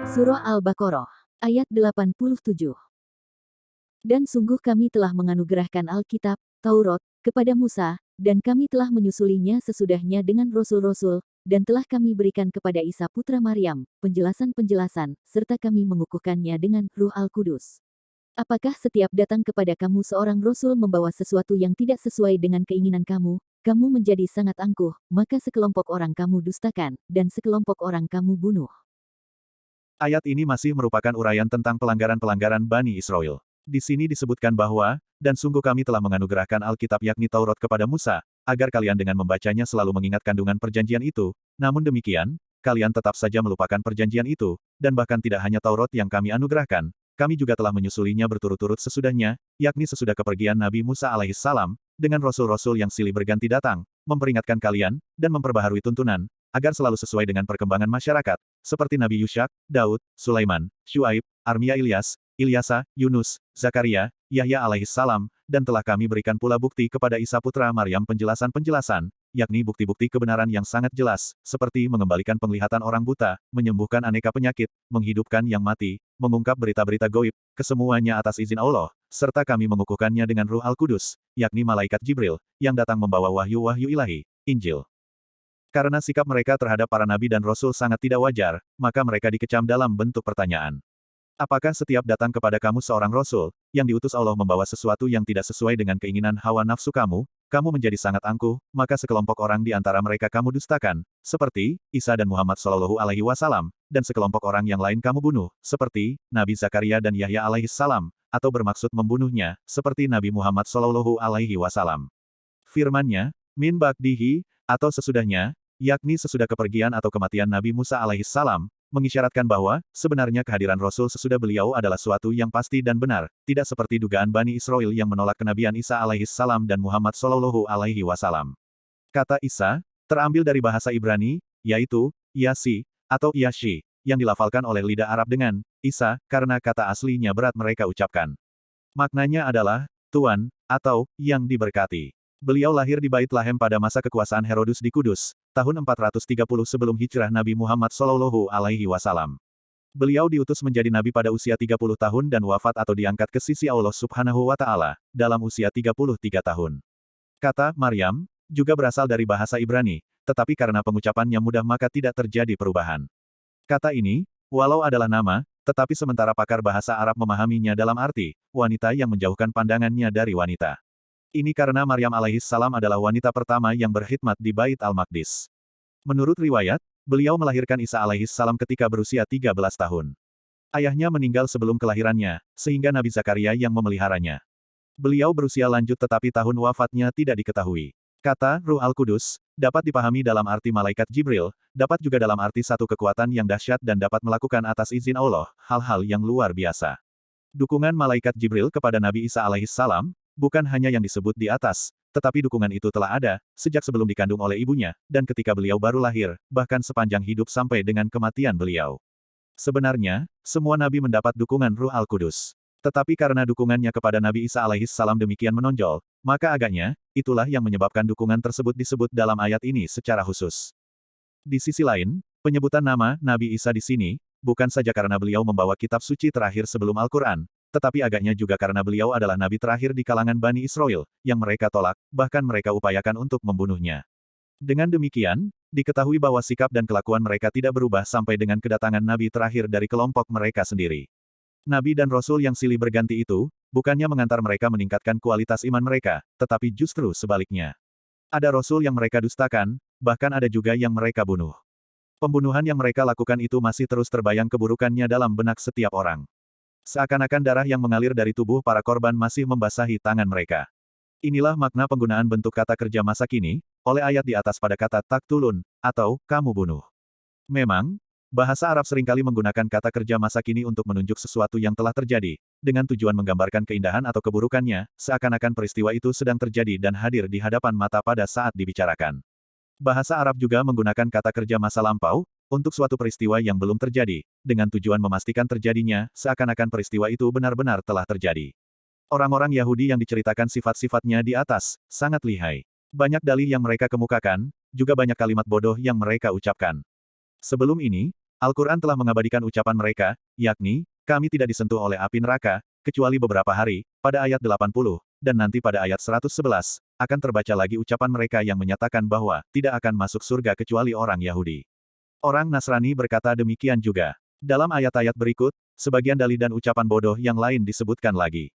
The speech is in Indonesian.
Surah Al-Baqarah, ayat 87. Dan sungguh kami telah menganugerahkan Alkitab, Taurat, kepada Musa, dan kami telah menyusulinya sesudahnya dengan rasul-rasul, dan telah kami berikan kepada Isa putra Maryam, penjelasan-penjelasan, serta kami mengukuhkannya dengan Ruh Al-Kudus. Apakah setiap datang kepada kamu seorang rasul membawa sesuatu yang tidak sesuai dengan keinginan kamu, kamu menjadi sangat angkuh, maka sekelompok orang kamu dustakan, dan sekelompok orang kamu bunuh. Ayat ini masih merupakan uraian tentang pelanggaran-pelanggaran Bani Israel. Di sini disebutkan bahwa, dan sungguh kami telah menganugerahkan Alkitab yakni Taurat kepada Musa, agar kalian dengan membacanya selalu mengingat kandungan perjanjian itu, namun demikian, kalian tetap saja melupakan perjanjian itu, dan bahkan tidak hanya Taurat yang kami anugerahkan, kami juga telah menyusulinya berturut-turut sesudahnya, yakni sesudah kepergian Nabi Musa alaihissalam, dengan rasul-rasul yang silih berganti datang, memperingatkan kalian, dan memperbaharui tuntunan, agar selalu sesuai dengan perkembangan masyarakat, seperti Nabi Yushak, Daud, Sulaiman, Syuaib, Armia Ilyasa, Yunus, Zakaria, Yahya alaihissalam, dan telah kami berikan pula bukti kepada Isa putra Maryam penjelasan-penjelasan, yakni bukti-bukti kebenaran yang sangat jelas, seperti mengembalikan penglihatan orang buta, menyembuhkan aneka penyakit, menghidupkan yang mati, mengungkap berita-berita goib, kesemuanya atas izin Allah, serta kami mengukuhkannya dengan Ruh Al-Kudus, yakni malaikat Jibril, yang datang membawa wahyu-wahyu ilahi, Injil. Karena sikap mereka terhadap para nabi dan rasul sangat tidak wajar, maka mereka dikecam dalam bentuk pertanyaan. Apakah setiap datang kepada kamu seorang rasul, yang diutus Allah membawa sesuatu yang tidak sesuai dengan keinginan hawa nafsu kamu, kamu menjadi sangat angkuh, maka sekelompok orang di antara mereka kamu dustakan, seperti Isa dan Muhammad Shallallahu Alaihi Wasallam, dan sekelompok orang yang lain kamu bunuh, seperti Nabi Zakaria dan Yahya alaihissalam, atau bermaksud membunuhnya, seperti Nabi Muhammad Shallallahu Alaihi Wasallam. Firman-Nya, min ba'dihi, atau sesudahnya, yakni sesudah kepergian atau kematian Nabi Musa alaihissalam, mengisyaratkan bahwa, sebenarnya kehadiran Rasul sesudah beliau adalah suatu yang pasti dan benar, tidak seperti dugaan Bani Israel yang menolak kenabian Isa alaihissalam dan Muhammad Shallallahu Alaihi Wasallam. Kata Isa, terambil dari bahasa Ibrani, yaitu, Yasi, atau Yashi, yang dilafalkan oleh lidah Arab dengan, Isa, karena kata aslinya berat mereka ucapkan. Maknanya adalah, Tuan, atau, yang diberkati. Beliau lahir di Bait Lahem pada masa kekuasaan Herodus di Kudus, tahun 430 sebelum hijrah Nabi Muhammad Shallallahu Alaihi Wasallam. Beliau diutus menjadi nabi pada usia 30 tahun dan wafat atau diangkat ke sisi Allah Subhanahu wa Ta'ala, dalam usia 33 tahun. Kata Maryam juga berasal dari bahasa Ibrani, tetapi karena pengucapannya mudah maka tidak terjadi perubahan. Kata ini, walau adalah nama, tetapi sementara pakar bahasa Arab memahaminya dalam arti, wanita yang menjauhkan pandangannya dari wanita. Ini karena Maryam alaihissalam adalah wanita pertama yang berkhidmat di Bait Al-Maqdis. Menurut riwayat, beliau melahirkan Isa alaihissalam ketika berusia 13 tahun. Ayahnya meninggal sebelum kelahirannya, sehingga Nabi Zakaria yang memeliharanya. Beliau berusia lanjut tetapi tahun wafatnya tidak diketahui. Kata Ruh Al-Kudus dapat dipahami dalam arti malaikat Jibril, dapat juga dalam arti satu kekuatan yang dahsyat dan dapat melakukan atas izin Allah hal-hal yang luar biasa. Dukungan malaikat Jibril kepada Nabi Isa alaihissalam bukan hanya yang disebut di atas, tetapi dukungan itu telah ada, sejak sebelum dikandung oleh ibunya, dan ketika beliau baru lahir, bahkan sepanjang hidup sampai dengan kematian beliau. Sebenarnya, semua nabi mendapat dukungan Ruh Al-Kudus. Tetapi karena dukungannya kepada Nabi Isa alaihissalam demikian menonjol, maka agaknya, itulah yang menyebabkan dukungan tersebut disebut dalam ayat ini secara khusus. Di sisi lain, penyebutan nama Nabi Isa di sini, bukan saja karena beliau membawa kitab suci terakhir sebelum Al-Quran, tetapi agaknya juga karena beliau adalah nabi terakhir di kalangan Bani Israel, yang mereka tolak, bahkan mereka upayakan untuk membunuhnya. Dengan demikian, diketahui bahwa sikap dan kelakuan mereka tidak berubah sampai dengan kedatangan nabi terakhir dari kelompok mereka sendiri. Nabi dan Rasul yang silih berganti itu, bukannya mengantar mereka meningkatkan kualitas iman mereka, tetapi justru sebaliknya. Ada Rasul yang mereka dustakan, bahkan ada juga yang mereka bunuh. Pembunuhan yang mereka lakukan itu masih terus terbayang keburukannya dalam benak setiap orang. Seakan-akan darah yang mengalir dari tubuh para korban masih membasahi tangan mereka. Inilah makna penggunaan bentuk kata kerja masa kini, oleh ayat di atas pada kata taktulun, atau kamu bunuh. Memang, bahasa Arab seringkali menggunakan kata kerja masa kini untuk menunjuk sesuatu yang telah terjadi, dengan tujuan menggambarkan keindahan atau keburukannya, seakan-akan peristiwa itu sedang terjadi dan hadir di hadapan mata pada saat dibicarakan. Bahasa Arab juga menggunakan kata kerja masa lampau, untuk suatu peristiwa yang belum terjadi, dengan tujuan memastikan terjadinya, seakan-akan peristiwa itu benar-benar telah terjadi. Orang-orang Yahudi yang diceritakan sifat-sifatnya di atas, sangat lihai. Banyak dalih yang mereka kemukakan, juga banyak kalimat bodoh yang mereka ucapkan. Sebelum ini, Al-Quran telah mengabadikan ucapan mereka, yakni, kami tidak disentuh oleh api neraka, kecuali beberapa hari, pada ayat 80, dan nanti pada ayat 111, akan terbaca lagi ucapan mereka yang menyatakan bahwa, tidak akan masuk surga kecuali orang Yahudi. Orang Nasrani berkata demikian juga. Dalam ayat-ayat berikut, sebagian dalih dan ucapan bodoh yang lain disebutkan lagi.